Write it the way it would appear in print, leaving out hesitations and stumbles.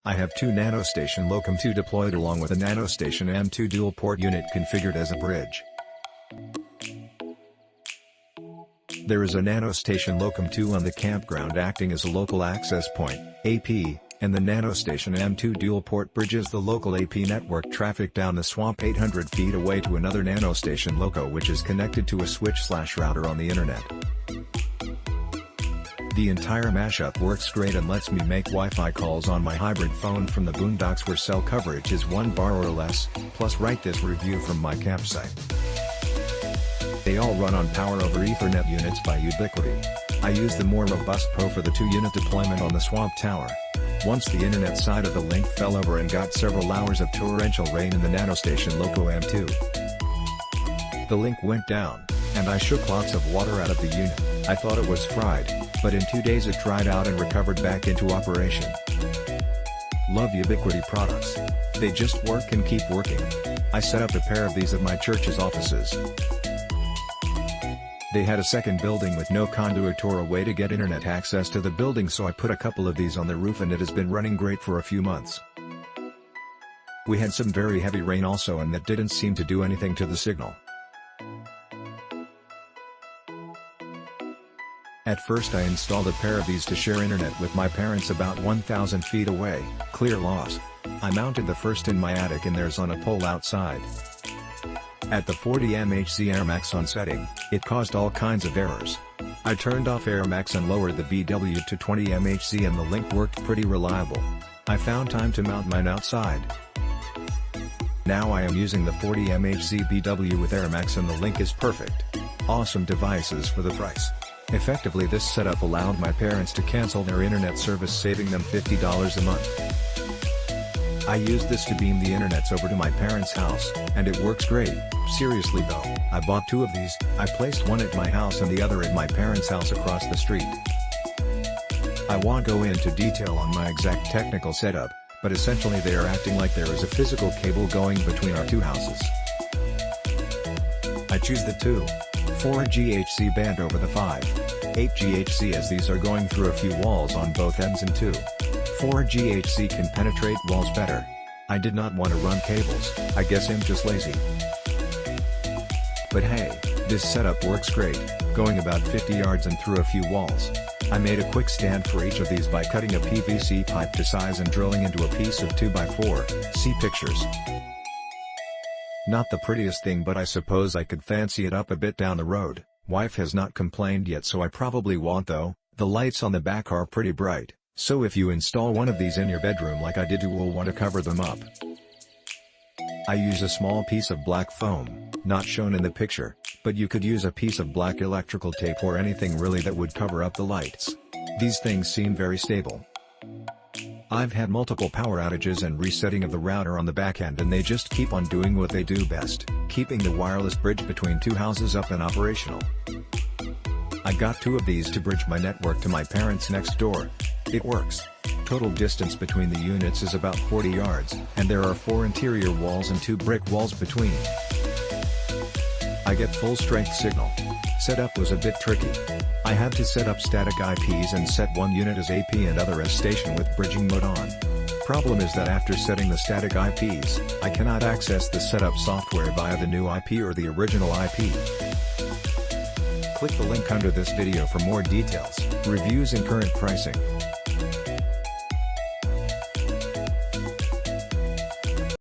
I have two NanoStation locoM2 deployed along with a NanoStation M2 dual-port unit configured as a bridge. There is a NanoStation locoM2 on the campground acting as a local access point, AP, and the NanoStation M2 dual-port bridges the local AP network traffic down the swamp 800 feet away to another NanoStation loco which is connected to a switch/router on the internet. The entire mashup works great and lets me make Wi-Fi calls on my hybrid phone from the boondocks where cell coverage is 1 bar or less, plus write this review from my campsite. They all run on Power over Ethernet units by Ubiquiti. I use the more robust Pro for the 2-unit deployment on the Swamp Tower. Once the internet side of the link fell over and got several hours of torrential rain in the NanoStation locoM2. The link went down, and I shook lots of water out of the unit. I thought it was fried, but in 2 days it dried out and recovered back into operation. Love Ubiquiti products. They just work and keep working. I set up a pair of these at my church's offices. They had a second building with no conduit or a way to get internet access to the building, so I put a couple of these on the roof and it has been running great for a few months. We had some very heavy rain also and that didn't seem to do anything to the signal. At first I installed a pair of these to share internet with my parents about 1,000 feet away, clear loss. I mounted the first in my attic and theirs on a pole outside. At the 40 MHz airMax on setting, it caused all kinds of errors. I turned off airMax and lowered the BW to 20 MHz and the link worked pretty reliable. I found time to mount mine outside. Now I am using the 40 MHz BW with airMax and the link is perfect. Awesome devices for the price. Effectively, this setup allowed my parents to cancel their internet service, saving them $50 a month. I used this to beam the internets over to my parents' house, and it works great. Seriously though, I bought 2 of these. I placed one at my house and the other at my parents' house across the street. I won't go into detail on my exact technical setup, but essentially they are acting like there is a physical cable going between our 2 houses. I choose the 2.4 GHz band over the 5.8 GHz as these are going through a few walls on both ends, and 2.4 GHz can penetrate walls better. I did not want to run cables. I guess I'm just lazy. But hey, this setup works great, going about 50 yards and through a few walls. I made a quick stand for each of these by cutting a PVC pipe to size and drilling into a piece of 2x4, see pictures. Not the prettiest thing, but I suppose I could fancy it up a bit down the road. Wife has not complained yet, so I probably won't though. The lights on the back are pretty bright, so if you install one of these in your bedroom like I did, you will want to cover them up. I use a small piece of black foam, not shown in the picture, but you could use a piece of black electrical tape or anything really that would cover up the lights. These things seem very stable. I've had multiple power outages and resetting of the router on the back end, and they just keep on doing what they do best, keeping the wireless bridge between 2 houses up and operational. I got 2 of these to bridge my network to my parents' next door. It works. Total distance between the units is about 40 yards, and there are 4 interior walls and 2 brick walls between. I get full strength signal. Setup was a bit tricky. I had to set up static IPs and set one unit as AP and other as station with bridging mode on. Problem is that after setting the static IPs, I cannot access the setup software via the new IP or the original IP. Click the link under this video for more details, reviews and current pricing.